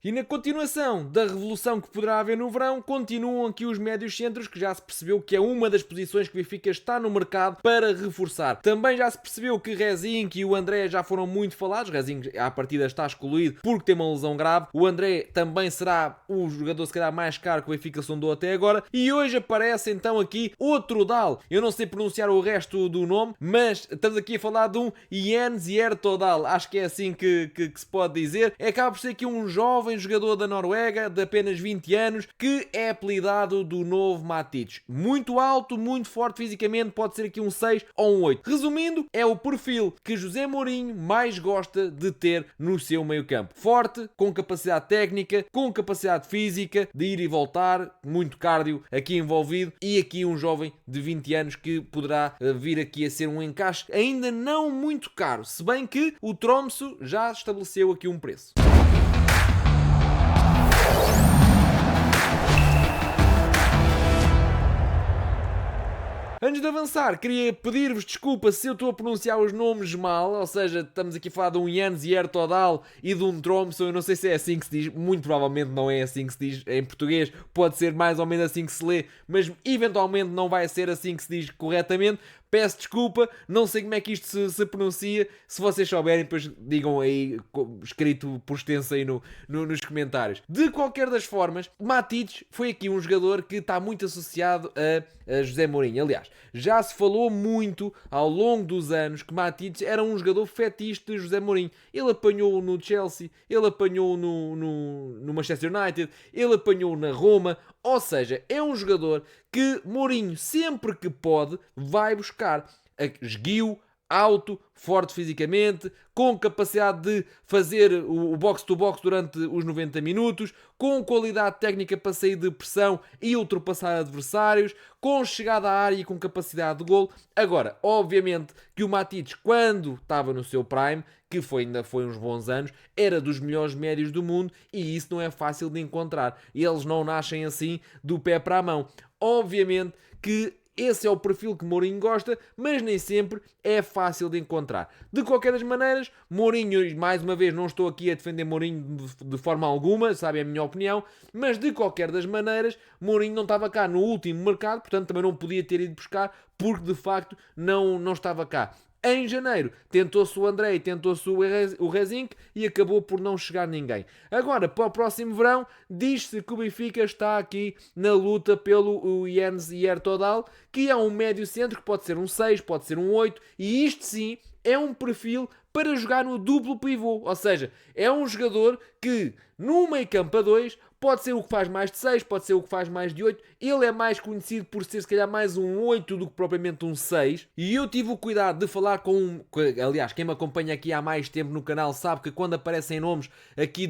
E na continuação da revolução que poderá haver no verão, continuam aqui os médios centros, que já se percebeu que é uma das posições que o Benfica está no mercado para reforçar. Também já se percebeu que Rezink e o André já foram muito falados. Rezink à partida está excluído porque tem uma lesão grave. O André também será o jogador se calhar mais caro que o Benfica sondou até agora. E hoje aparece então aqui outro Dal. Eu não sei pronunciar o resto do nome, mas estamos aqui a falar de um Jens Todal. Acho que é assim que se pode dizer. Acaba por ser aqui um jovem jogador da Noruega de apenas 20 anos que é apelidado do novo Matić. Muito alto, muito forte fisicamente, pode ser aqui um 6 ou um 8. Resumindo, é o perfil que José Mourinho mais gosta de ter no seu meio-campo. Forte, com capacidade técnica, com capacidade física de ir e voltar, muito cardio aqui envolvido, e aqui um jovem de 20 anos que poderá vir aqui a ser um encaixe ainda não muito caro, se bem que o Tromsø já estabeleceu aqui um preço. Antes de avançar, queria pedir-vos desculpa se eu estou a pronunciar os nomes mal, ou seja, estamos aqui a falar de um Jens Todal e de um Tromsø, eu não sei se é assim que se diz, muito provavelmente não é assim que se diz em português, pode ser mais ou menos assim que se lê, mas eventualmente não vai ser assim que se diz corretamente. Peço desculpa, não sei como é que isto se pronuncia. Se vocês souberem, depois digam aí, escrito por extenso aí nos comentários. De qualquer das formas, Matić foi aqui um jogador que está muito associado a José Mourinho. Aliás, já se falou muito ao longo dos anos que Matić era um jogador fetiche de José Mourinho. Ele apanhou no Chelsea, ele apanhou no Manchester United, ele apanhou na Roma. Ou seja, é um jogador que Mourinho, sempre que pode, vai buscar. Esguio, alto, forte fisicamente, com capacidade de fazer o box-to-box durante os 90 minutos, com qualidade técnica para sair de pressão e ultrapassar adversários, com chegada à área e com capacidade de golo. Agora, obviamente que o Matić, quando estava no seu prime, que ainda foi uns bons anos, era dos melhores médios do mundo e isso não é fácil de encontrar. Eles não nascem assim do pé para a mão. Obviamente que esse é o perfil que Mourinho gosta, mas nem sempre é fácil de encontrar. De qualquer das maneiras, Mourinho, mais uma vez, não estou aqui a defender Mourinho de forma alguma, sabe a minha opinião, mas de qualquer das maneiras, Mourinho não estava cá no último mercado, portanto também não podia ter ido buscar, porque de facto não estava cá. Em janeiro tentou-se o André e tentou-se o Rezink e acabou por não chegar ninguém. Agora, para o próximo verão, diz-se que o Benfica está aqui na luta pelo Jens Todal, que é um médio centro, que pode ser um 6, pode ser um 8, e isto sim é um perfil para jogar no duplo pivô. Ou seja, é um jogador que no meio campo a 2 pode ser o que faz mais de 6, pode ser o que faz mais de 8. Ele é mais conhecido por ser se calhar mais um 8 do que propriamente um 6. E eu tive o cuidado de falar com... Aliás, quem me acompanha aqui há mais tempo no canal sabe que quando aparecem nomes aqui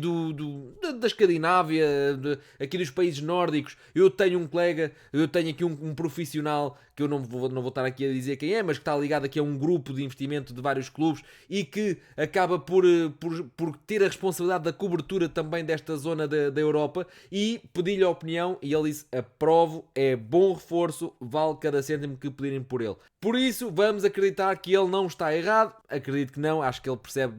da Escandinávia, aqui dos países nórdicos, eu tenho um colega, eu tenho aqui um profissional, que eu não vou estar aqui a dizer quem é, mas que está ligado aqui a um grupo de investimento de vários clubes e que acaba por ter a responsabilidade da cobertura também desta zona da Europa, e pedi-lhe a opinião e ele disse: aprovo, é bom reforço, vale cada cêntimo que pedirem por ele. Por isso, vamos acreditar que ele não está errado. Acredito que não, acho que ele percebe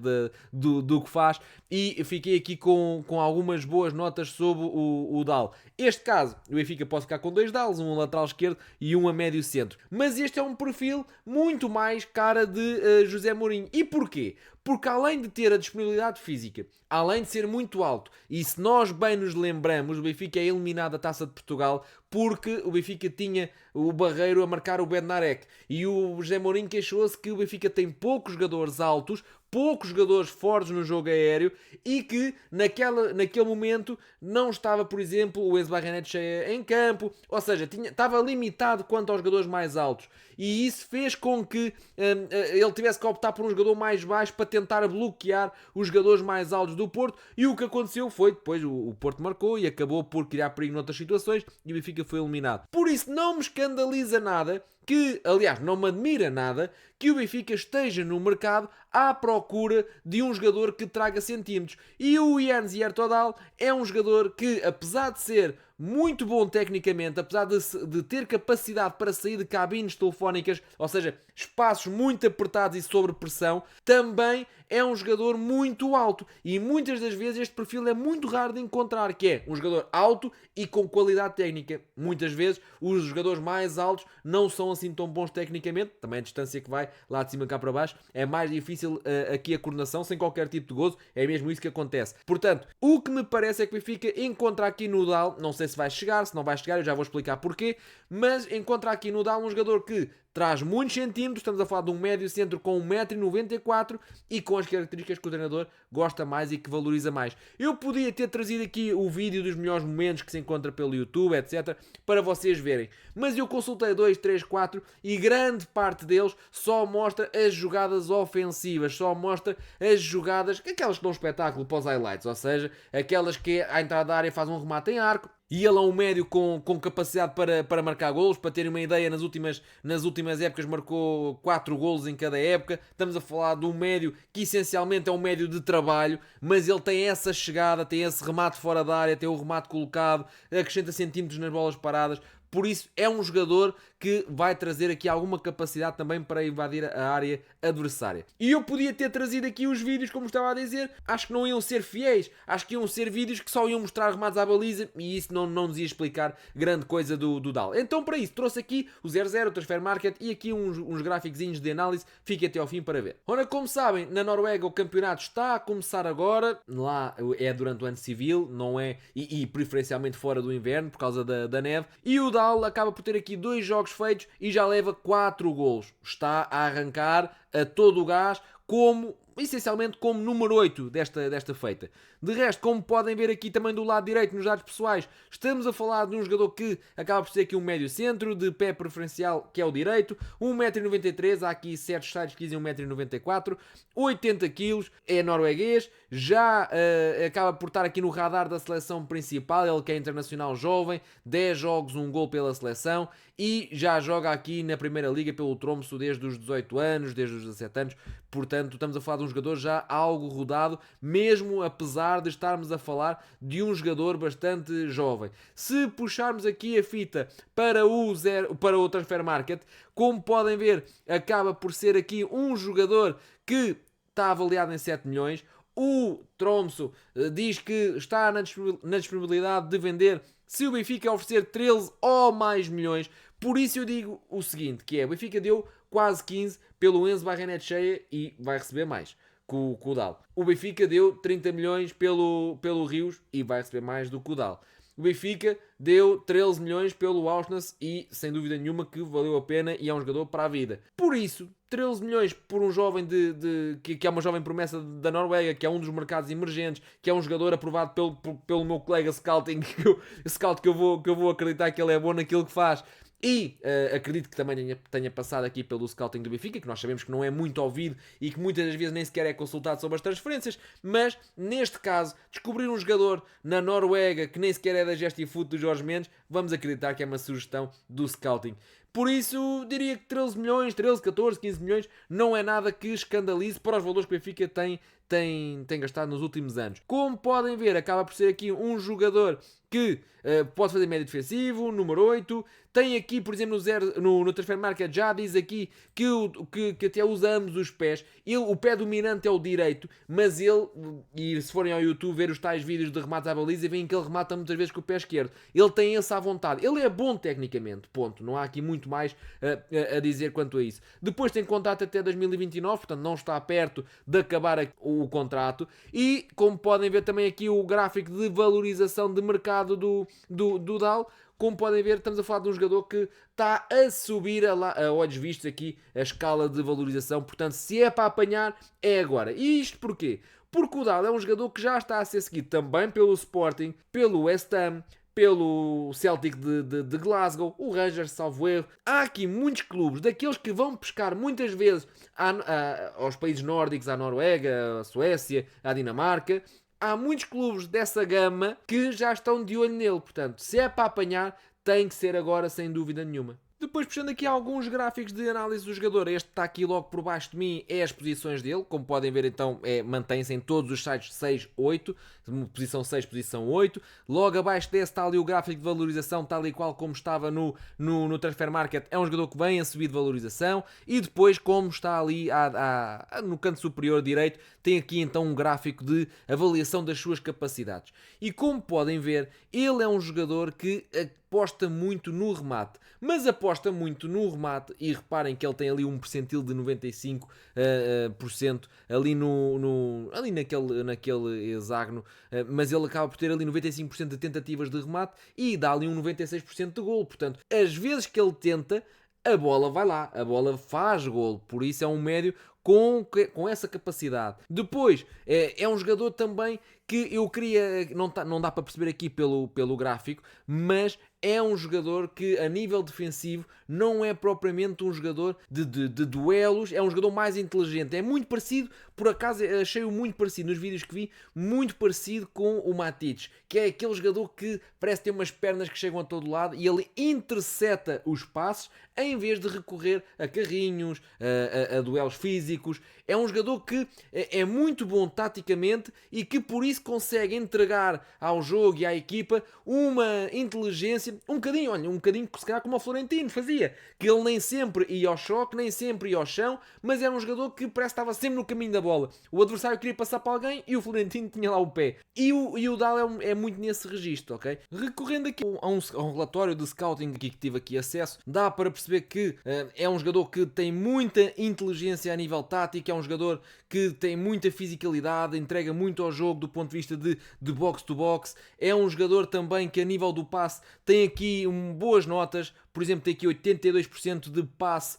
do que faz. E fiquei aqui com algumas boas notas sobre o Dal. Este caso, o Benfica pode ficar com 2 Dals, um a lateral esquerdo e um a médio centro. Mas este é um perfil muito mais cara de José Mourinho. E porquê? Porque além de ter a disponibilidade física, além de ser muito alto, e se nós bem nos lembramos, o Benfica é eliminado da Taça de Portugal porque o Benfica tinha o Barreiro a marcar o Bednarek. E o José Mourinho queixou-se que o Benfica tem poucos jogadores altos, poucos jogadores fortes no jogo aéreo e que naquele momento não estava, por exemplo, o Enzo Barrenetxea em campo, ou seja, estava limitado quanto aos jogadores mais altos, e isso fez com que ele tivesse que optar por um jogador mais baixo para tentar bloquear os jogadores mais altos do Porto, e o que aconteceu foi, depois o Porto marcou e acabou por criar perigo noutras situações e o Benfica foi eliminado. Por isso não me escandaliza nada que, aliás, não me admira nada que o Benfica esteja no mercado à procura de um jogador que traga centímetros. E o Jens Todal é um jogador que, apesar de ser muito bom tecnicamente, apesar de ter capacidade para sair de cabines telefónicas, ou seja, espaços muito apertados e sob pressão, também é um jogador muito alto. E muitas das vezes este perfil é muito raro de encontrar, que é um jogador alto e com qualidade técnica. Muitas vezes os jogadores mais altos não são assim tão bons tecnicamente, também a distância que vai lá de cima cá para baixo, é mais difícil aqui a coordenação, sem qualquer tipo de gozo, é mesmo isso que acontece. Portanto, o que me parece é que o Benfica encontra aqui no Dal, não sei se vai chegar, se não vai chegar, eu já vou explicar porquê, mas encontra aqui no Dal um jogador que traz muitos centímetros, estamos a falar de um médio centro com 1,94 m e com as características que o treinador gosta mais e que valoriza mais. Eu podia ter trazido aqui o vídeo dos melhores momentos que se encontra pelo YouTube, etc, para vocês verem, mas eu consultei 2, 3, 4 e grande parte deles só mostra as jogadas ofensivas, só mostra as jogadas, aquelas que dão espetáculo para os highlights, ou seja, aquelas que à entrada da área faz um remate em arco, e ele é um médio com capacidade para marcar golos. Para terem uma ideia, nas últimas épocas marcou 4 golos em cada época. Estamos a falar de um médio que essencialmente é um médio de trabalho, mas ele tem essa chegada, tem esse remate fora da área, tem o remate colocado, acrescenta centímetros nas bolas paradas. Por isso é um jogador que vai trazer aqui alguma capacidade também para invadir a área adversária. E eu podia ter trazido aqui os vídeos, como estava a dizer, acho que não iam ser fiéis, acho que iam ser vídeos que só iam mostrar remates à baliza e isso não nos ia explicar grande coisa do Dal. Então para isso trouxe aqui o 0-0, o Transfer Market e aqui uns gráficos de análise, fiquem até ao fim para ver. Ora, como sabem, na Noruega o campeonato está a começar agora, lá é durante o ano civil, não é, e preferencialmente fora do inverno por causa da neve, e o Dal acaba por ter aqui 2 jogos feitos e já leva 4 golos. Está a arrancar a todo o gás, essencialmente como número 8 desta feita. De resto, como podem ver aqui também do lado direito nos dados pessoais, estamos a falar de um jogador que acaba por ser aqui um médio centro, de pé preferencial, que é o direito, 1,93 m, há aqui certos sites que dizem 1,94 m, 80 kg, é norueguês, já acaba por estar aqui no radar da seleção principal, ele que é internacional jovem, 10 jogos, 1 gol pela seleção, e já joga aqui na Primeira Liga pelo Tromsø desde os 18 anos, desde os 17 anos, portanto estamos a falar de um jogador já algo rodado, mesmo apesar de estarmos a falar de um jogador bastante jovem. Se puxarmos aqui a fita para o Transfer Market, como podem ver, acaba por ser aqui um jogador que está avaliado em 7 milhões. O Tromsø diz que está na disponibilidade de vender se o Benfica oferecer 13 ou mais milhões. Por isso eu digo o seguinte, que é, o Benfica deu quase 15 pelo Enzo Barrenetxea e vai receber mais com o Dal. O Benfica deu 30 milhões pelo Rios e vai receber mais do que o Dal. O Benfica deu 13 milhões pelo Aursnes e, sem dúvida nenhuma, que valeu a pena e é um jogador para a vida. Por isso, 13 milhões por um jovem que é uma jovem promessa da Noruega, que é um dos mercados emergentes, que é um jogador aprovado pelo meu colega Scouting, Scout que eu vou acreditar que ele é bom naquilo que faz. E acredito que também tenha passado aqui pelo scouting do Benfica, que nós sabemos que não é muito ouvido e que muitas das vezes nem sequer é consultado sobre as transferências, mas neste caso, descobrir um jogador na Noruega que nem sequer é da Gestifoot do Jorge Mendes, vamos acreditar que é uma sugestão do scouting. Por isso, diria que 13 milhões, 13, 14, 15 milhões não é nada que escandalize para os valores que o Benfica tem gastado nos últimos anos. Como podem ver, acaba por ser aqui um jogador que pode fazer médio defensivo, número 8. Tem aqui, por exemplo, no Transfer Market já diz aqui que até usa ambos os pés. O pé dominante é o direito, mas ele, e se forem ao YouTube ver os tais vídeos de remates à baliza, veem que ele remata muitas vezes com o pé esquerdo. Ele tem essa à vontade. Ele é bom tecnicamente, ponto. Não há aqui muito mais a dizer quanto a isso. Depois tem contrato até 2029, portanto não está perto de acabar o contrato. E, como podem ver também aqui o gráfico de valorização de mercado do Dal, como podem ver, estamos a falar de um jogador que está a subir a olhos vistos aqui a escala de valorização. Portanto, se é para apanhar, é agora. E isto porquê? Porque o Dal é um jogador que já está a ser seguido também pelo Sporting, pelo West Ham, pelo Celtic de Glasgow, o Rangers, salvo erro. Há aqui muitos clubes, daqueles que vão pescar muitas vezes aos países nórdicos, à Noruega, à Suécia, à Dinamarca. Há muitos clubes dessa gama que já estão de olho nele. Portanto, se é para apanhar, tem que ser agora, sem dúvida nenhuma. Depois, puxando aqui alguns gráficos de análise do jogador, este está aqui logo por baixo de mim, é as posições dele. Como podem ver, então, mantém-se em todos os sites 6, 8, posição 6, posição 8. Logo abaixo desse está ali o gráfico de valorização, tal e qual como estava no Transfer Market. É um jogador que vem a subir de valorização. E depois, como está ali no canto superior direito, tem aqui então um gráfico de avaliação das suas capacidades. E como podem ver, ele é um jogador que aposta muito no remate, mas aposta muito no remate, e reparem que ele tem ali um percentil de 95% ali naquele hexágono, mas ele acaba por ter ali 95% de tentativas de remate e dá ali um 96% de golo. Portanto, às vezes que ele tenta, a bola vai lá, a bola faz golo, por isso é um médio com essa capacidade. Depois, é um jogador também que eu queria, não dá para perceber aqui pelo gráfico, mas é um jogador que a nível defensivo não é propriamente um jogador de duelos, é um jogador mais inteligente, é muito parecido, por acaso achei-o muito parecido nos vídeos que vi, muito parecido com o Matic, que é aquele jogador que parece ter umas pernas que chegam a todo lado e ele intercepta os passes em vez de recorrer a carrinhos, a duelos físicos. É um jogador que é muito bom taticamente e que por isso consegue entregar ao jogo e à equipa uma inteligência um bocadinho se calhar como o Florentino fazia, que ele nem sempre ia ao choque, nem sempre ia ao chão, mas era um jogador que parece que estava sempre no caminho da bola. O adversário queria passar para alguém e o Florentino tinha lá o pé. E o Dal é muito nesse registro, ok? Recorrendo aqui a um relatório de scouting que tive aqui acesso, dá para perceber que é um jogador que tem muita inteligência a nível tático, é um jogador que tem muita fisicalidade, entrega muito ao jogo do ponto de vista de box to box, é um jogador também que a nível do passe tem aqui boas notas, por exemplo tem aqui 82% de passe,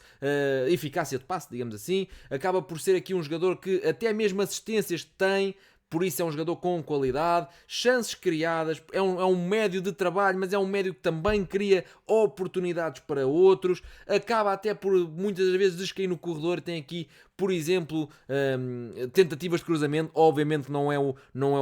eficácia de passe, digamos assim, acaba por ser aqui um jogador que até mesmo assistências tem. Por isso é um jogador com qualidade, chances criadas, é um médio de trabalho, mas é um médio que também cria oportunidades para outros, acaba até por muitas vezes descair no corredor, tem aqui, por exemplo, tentativas de cruzamento, obviamente não é o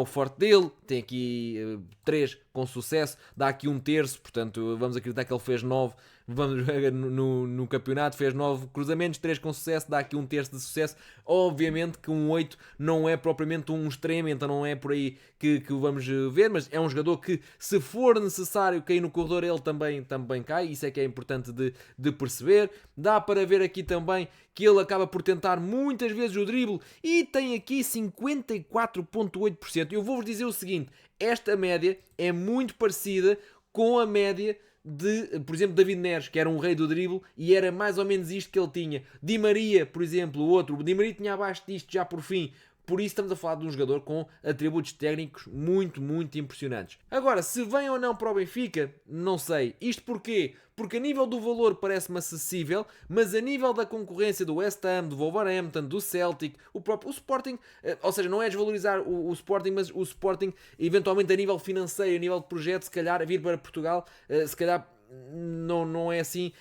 forte dele, tem aqui 3 com sucesso, dá aqui um terço, portanto vamos acreditar que ele fez 9, vamos ver no campeonato, fez 9 cruzamentos, 3 com sucesso, dá aqui um terço de sucesso. Obviamente que um 8 não é propriamente um extremo, então não é por aí que vamos ver, mas é um jogador que, se for necessário cair no corredor, ele também cai, isso é que é importante de perceber. Dá para ver aqui também que ele acaba por tentar muitas vezes o drible e tem aqui 54,8%. Eu vou-vos dizer o seguinte, esta média é muito parecida com a média de, por exemplo, David Neres, que era um rei do drible e era mais ou menos isto que ele tinha. Di Maria, por exemplo, o outro, Di Maria tinha abaixo disto já por fim. Por isso estamos a falar de um jogador com atributos técnicos muito, muito impressionantes. Agora, se vem ou não para o Benfica, não sei. Isto porquê? Porque a nível do valor parece-me acessível, mas a nível da concorrência do West Ham, do Wolverhampton, do Celtic, o Sporting, ou seja, não é desvalorizar o Sporting, mas o Sporting, eventualmente a nível financeiro, a nível de projeto, se calhar vir para Portugal, se calhar não é assim,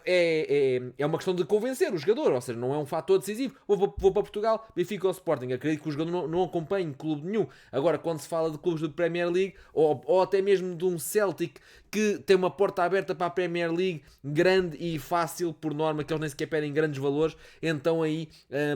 é uma questão de convencer o jogador, ou seja, não é um fator decisivo. Vou para Portugal, Benfica ou Sporting, acredito que o jogador não acompanhe clube nenhum. Agora, quando se fala de clubes de Premier League ou até mesmo de um Celtic que tem uma porta aberta para a Premier League grande e fácil, por norma, que eles nem sequer pedem grandes valores, então aí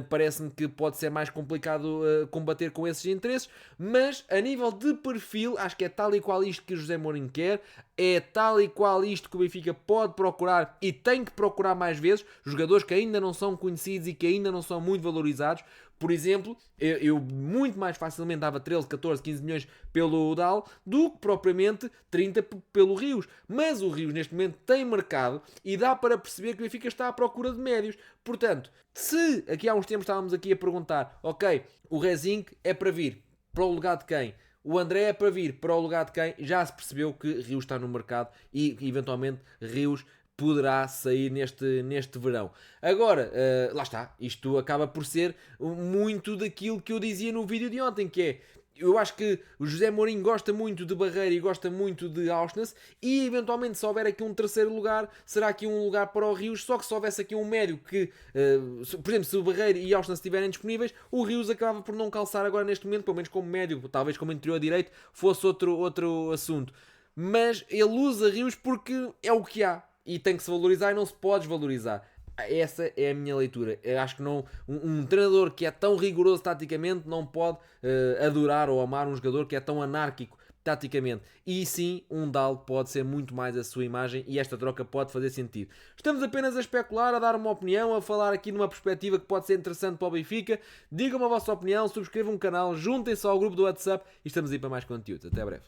parece-me que pode ser mais complicado combater com esses interesses. Mas a nível de perfil, acho que é tal e qual isto que o José Mourinho quer, é tal e qual isto que o Benfica pode procurar e tem que procurar mais vezes, jogadores que ainda não são conhecidos e que ainda não são muito valorizados. Por exemplo, eu muito mais facilmente dava 13, 14, 15 milhões pelo Dal do que propriamente 30 pelo Rios. Mas o Rios neste momento tem mercado e dá para perceber que o Benfica está à procura de médios. Portanto, se aqui há uns tempos estávamos aqui a perguntar, ok, o Rezink é para vir, para o lugar de quem? O André é para vir para o lugar de quem? Já se percebeu que Rios está no mercado e eventualmente Rios poderá sair neste verão. Agora, lá está, isto acaba por ser muito daquilo que eu dizia no vídeo de ontem, que é, eu acho que o José Mourinho gosta muito de Barreira e gosta muito de Auschwitz e eventualmente se houver aqui um terceiro lugar, será aqui um lugar para o Rios, só que se houvesse aqui um médio que, por exemplo, se o Barreira e Auschwitz estiverem disponíveis, o Rios acabava por não calçar agora neste momento, pelo menos como médio, talvez como interior direito, fosse outro assunto. Mas ele usa Rios porque é o que há. e tem que se valorizar e não se pode desvalorizar. Essa é a minha leitura. Eu acho que não, um treinador que é tão rigoroso taticamente não pode adorar ou amar um jogador que é tão anárquico taticamente. E sim, um Dal pode ser muito mais a sua imagem e esta troca pode fazer sentido. Estamos apenas a especular, a dar uma opinião, a falar aqui numa perspectiva que pode ser interessante para o Benfica. Digam-me a vossa opinião, subscrevam o canal, juntem-se ao grupo do WhatsApp e estamos aí para mais conteúdo. Até breve.